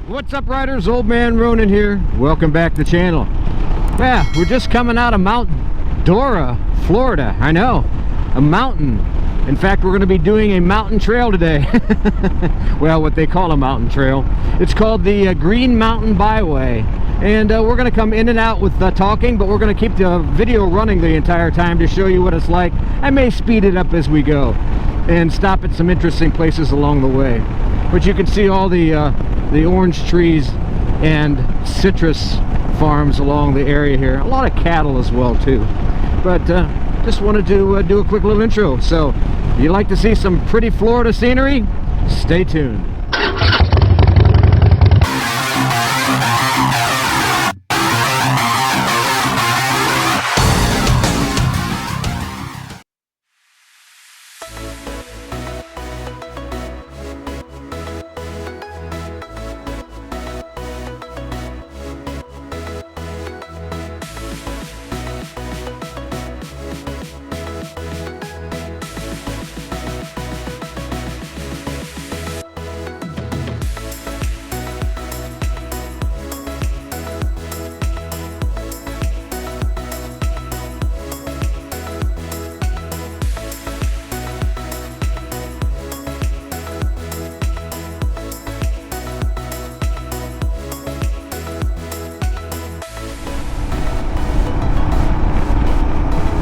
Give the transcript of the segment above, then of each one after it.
What's up, riders? Old Man Ronin here. Welcome back to the channel. Yeah, we're just coming out of Mount Dora, Florida. I know, a mountain. In fact, we're going to be doing a mountain trail today. Well, what they call a mountain trail. It's called the Green Mountain Byway. And we're going to come in and out with talking, but we're going to keep the video running the entire time to show you what it's like. I may speed it up as we go and stop at some interesting places along the way. But you can see all the orange trees and citrus farms along the area here. A lot of cattle as well too. But just wanted to do a quick little intro. So if you'd like to see some pretty Florida scenery, stay tuned.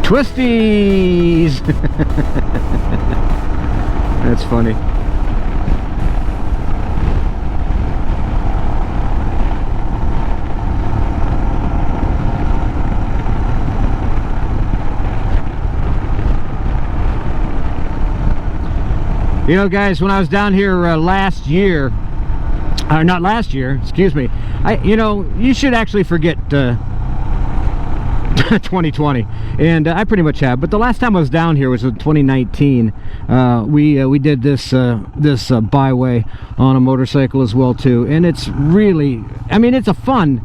Twisties! That's funny. You know, guys, when I was down here last year, or not last year, excuse me, you should actually forget 2020, and I pretty much have, but the last time I was down here was in 2019. We did this byway on a motorcycle as well too, and it's really, I mean, it's a fun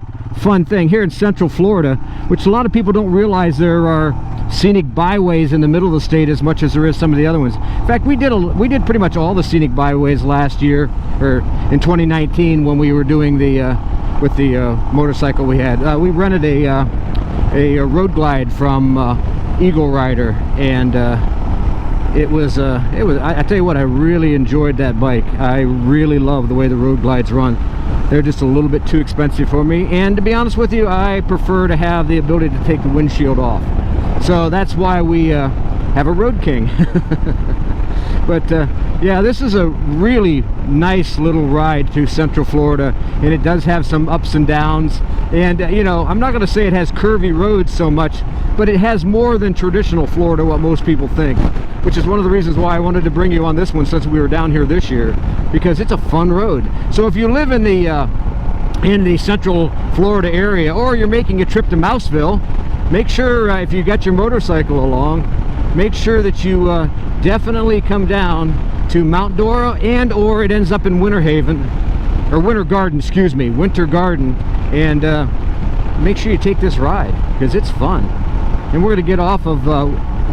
thing here in Central Florida, which a lot of people don't realize there are scenic byways in the middle of the state as much as there is some of the other ones. In fact, we did pretty much all the scenic byways last year, or in 2019, when we were doing the with the motorcycle we had. We rented a road glide from Eagle Rider, and it was I tell you what, I really enjoyed that bike. I really love the way the road glides run. They're just a little bit too expensive for me, and to be honest with you, I prefer to have the ability to take the windshield off. So that's why we have a Road King. But yeah, this is a really nice little ride through Central Florida, and it does have some ups and downs. And you know, I'm not going to say it has curvy roads so much, but it has more than traditional Florida, what most people think, which is one of the reasons why I wanted to bring you on this one since we were down here this year, because it's a fun road. So if you live in the Central Florida area, or you're making a trip to Mouseville, make sure if you got your motorcycle along, make sure that you definitely come down to Mount Dora, and or it ends up in Winter Haven, or Winter Garden, excuse me, Winter Garden, and make sure you take this ride, because it's fun. And we're going to get off of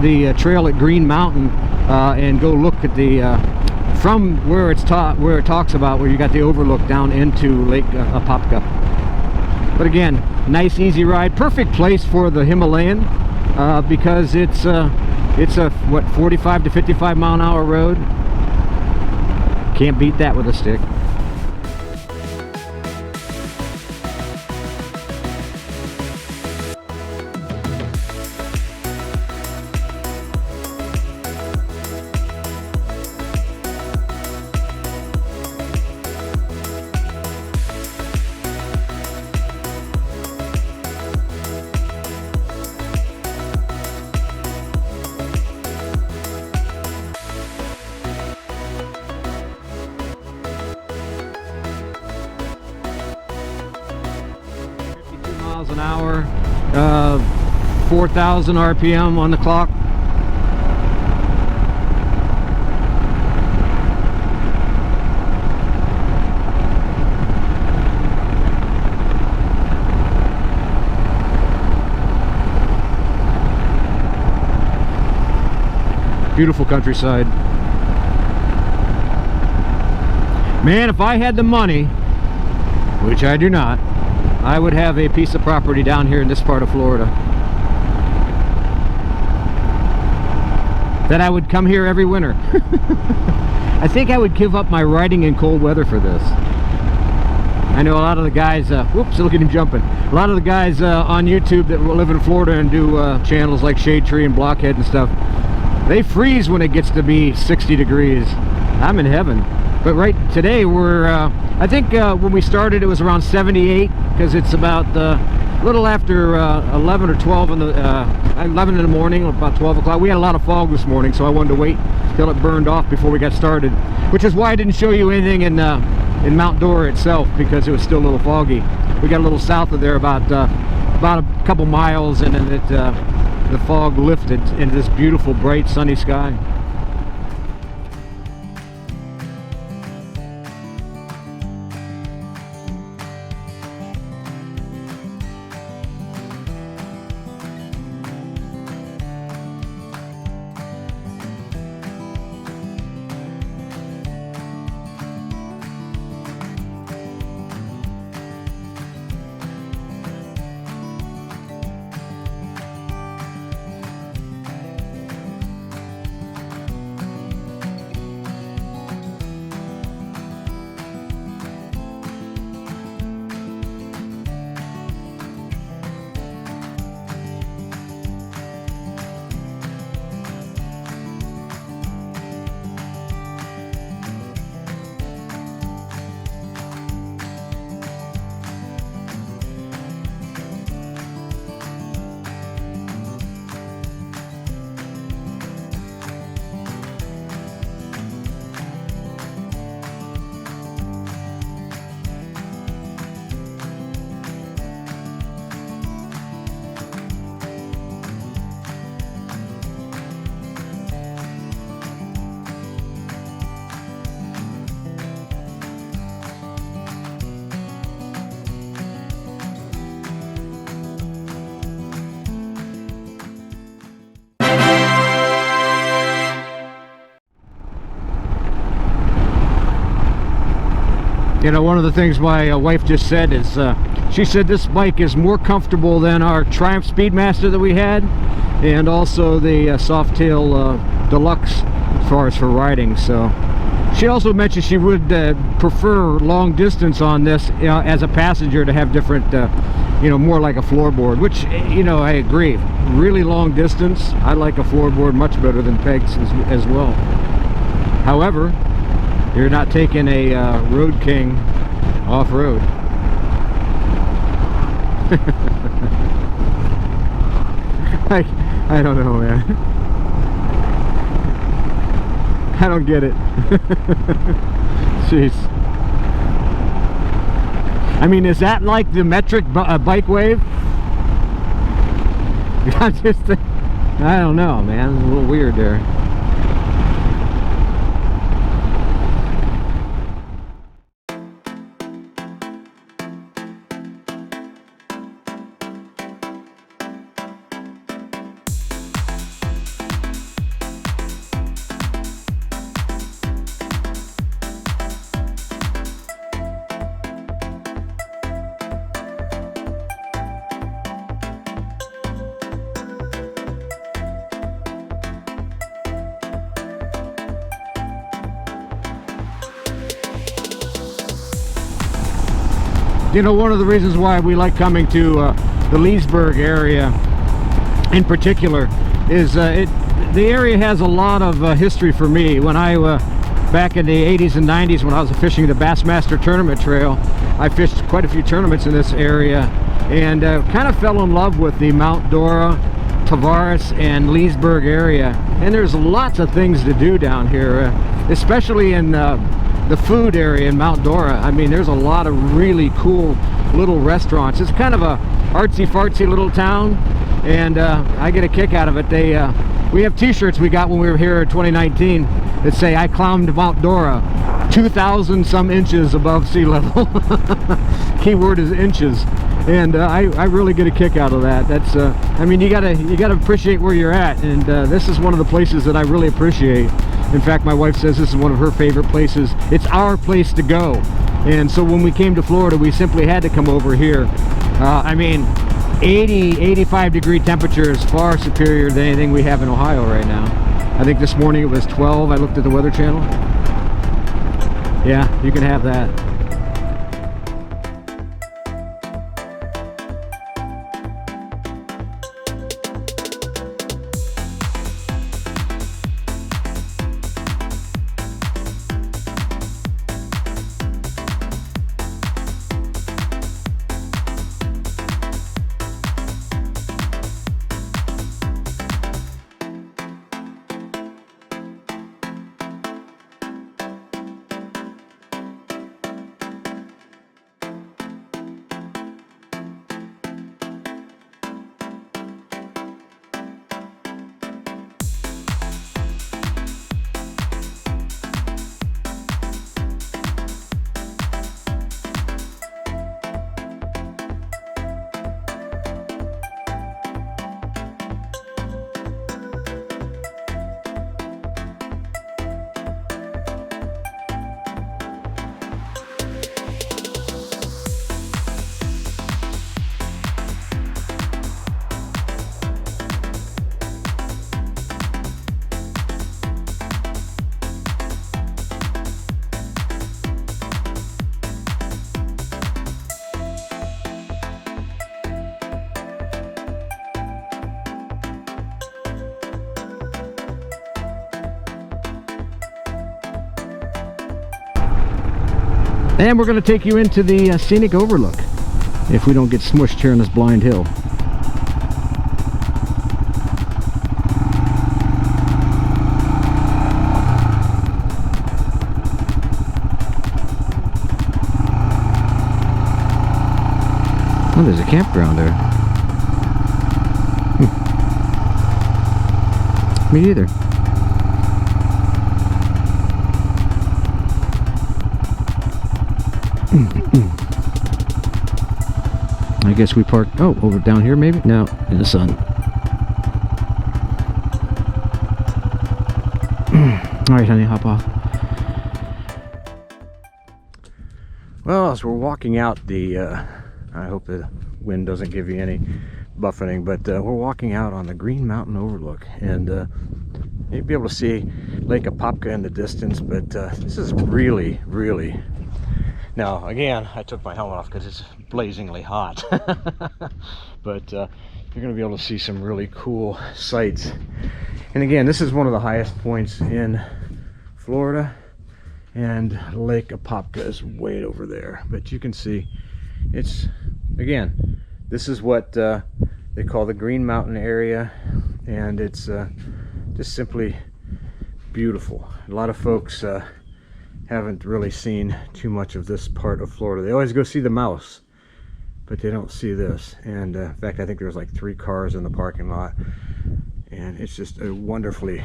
the trail at Green Mountain and go look at the from where it talks about where you got the overlook down into Lake Apopka. But again, nice easy ride, perfect place for the Himalayan, because it's a what, 45 to 55 mile an hour road. Can't beat that with a stick. Miles an hour, 4,000 RPM on the clock. Beautiful countryside. Man, if I had the money which I do not, I would have a piece of property down here in this part of Florida that I would come here every winter. I think I would give up my riding in cold weather for this. I know a lot of the guys, whoops, look at him jumping. A lot of the guys on YouTube that live in Florida and do channels like Shade Tree and Blockhead and stuff, they freeze when it gets to be 60 degrees. I'm in heaven. But right today we're, I think when we started it was around 78, because it's about a little after 11 or 12 in the 11 in the morning, about 12 o'clock. We had a lot of fog this morning, so I wanted to wait till it burned off before we got started, which is why I didn't show you anything in Mount Dora itself, because it was still a little foggy. We got a little south of there, about a couple miles, and then the fog lifted into this beautiful bright sunny sky. You know, one of the things my wife just said is, she said this bike is more comfortable than our Triumph Speedmaster that we had, and also the Softail Deluxe as far as for riding. So she also mentioned she would prefer long distance on this, you know, as a passenger, to have different, you know, more like a floorboard, which, you know, I agree. Really long distance, I like a floorboard much better than pegs as well. However, you're not taking a Road King off-road. I don't know, man. I don't get it. Jeez. I mean, is that like the metric bike wave? I don't know, man. It's a little weird there. You know, one of the reasons why we like coming to the Leesburg area in particular is the area has a lot of history for me. When I back in the 80s and 90s, when I was fishing the Bassmaster Tournament Trail, I fished quite a few tournaments in this area, and kind of fell in love with the Mount Dora, Tavares, and Leesburg area. And there's lots of things to do down here, especially in the food area in Mount Dora. I mean, there's a lot of really cool little restaurants. It's kind of a artsy-fartsy little town, and I get a kick out of it. We have t-shirts we got when we were here in 2019 that say, "I climbed Mount Dora 2,000 some inches above sea level." Keyword is inches. And I really get a kick out of that. That's I mean, you gotta appreciate where you're at, and this is one of the places that I really appreciate. In fact, my wife says this is one of her favorite places. It's our place to go. And so when we came to Florida, we simply had to come over here. I mean, 85 degree temperature is far superior than anything we have in Ohio right now. I think this morning it was 12. I looked at the Weather Channel. Yeah, you can have that. And we're going to take you into the Scenic Overlook, if we don't get smushed here on this blind hill. Oh, there's a campground there. Me either. I guess we parked, oh, over down here maybe? No, in the sun. Alright, honey, hop off. Well, as we're walking out the, I hope the wind doesn't give you any buffeting, but we're walking out on the Green Mountain Overlook, and you'll be able to see Lake Apopka in the distance, but this is really, really... Now, again, I took my helmet off because it's blazingly hot. But you're going to be able to see some really cool sights. And again, this is one of the highest points in Florida. And Lake Apopka is way over there. But you can see, it's, again, this is what they call the Green Mountain area. And it's just simply beautiful. A lot of folks... haven't really seen too much of this part of Florida. They always go see the mouse, but they don't see this. And in fact, I think there's like 3 cars in the parking lot, and it's just a wonderfully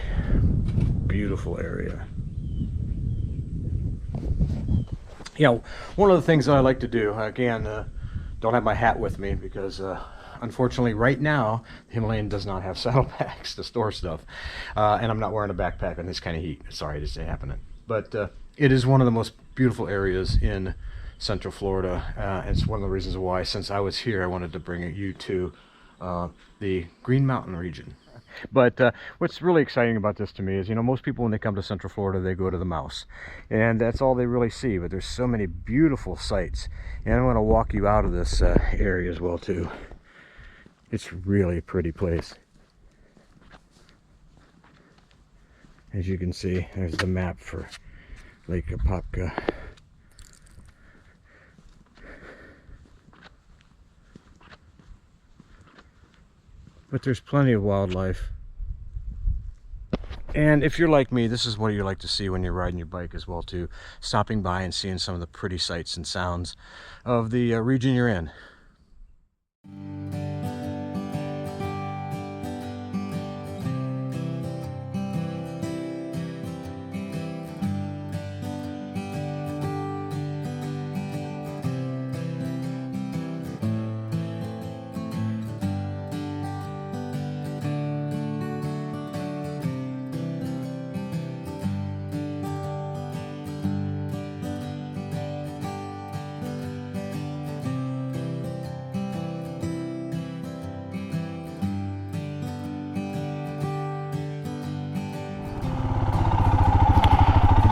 beautiful area. Yeah, one of the things that I like to do, again, don't have my hat with me because unfortunately right now the Himalayan does not have saddlebags to store stuff, and I'm not wearing a backpack in this kind of heat. Sorry to say happening, but it is one of the most beautiful areas in Central Florida. It's one of the reasons why, since I was here, I wanted to bring you to the Green Mountain region. But what's really exciting about this to me is, you know, most people when they come to Central Florida, they go to the mouse, and that's all they really see. But there's so many beautiful sights, and I'm going to walk you out of this area as well too. It's really a pretty place. As you can see, there's the map for Lake Apopka. But there's plenty of wildlife. And if you're like me, this is what you like to see when you're riding your bike as well too. Stopping by and seeing some of the pretty sights and sounds of the region you're in.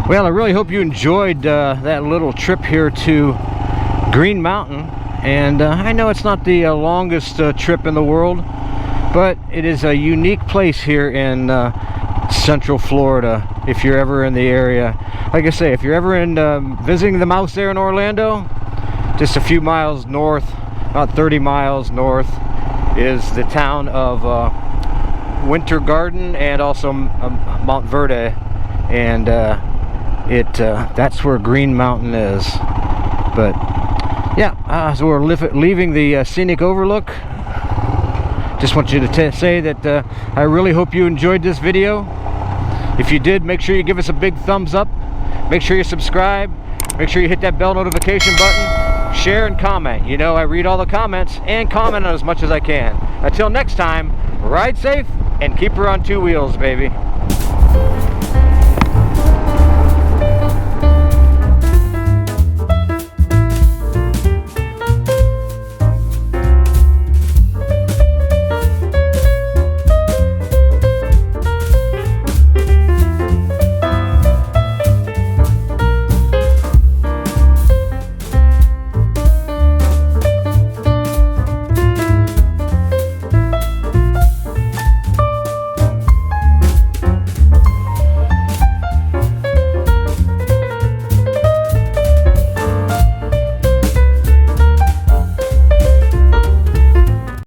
Well, I really hope you enjoyed that little trip here to Green Mountain. And I know it's not the longest trip in the world, but it is a unique place here in Central Florida. If you're ever in the area, like I say, if you're ever in visiting the mouse there in Orlando, just a few miles north, about 30 miles north, is the town of Winter Garden and also Mount Verde, and that's where Green Mountain is. But yeah, so we're leaving the Scenic Overlook. Just want you to say that I really hope you enjoyed this video. If you did, make sure you give us a big thumbs up, make sure you subscribe, make sure you hit that bell notification button, share and comment. You know, I read all the comments and comment on as much as I can. Until next time, ride safe and keep her on two wheels, baby.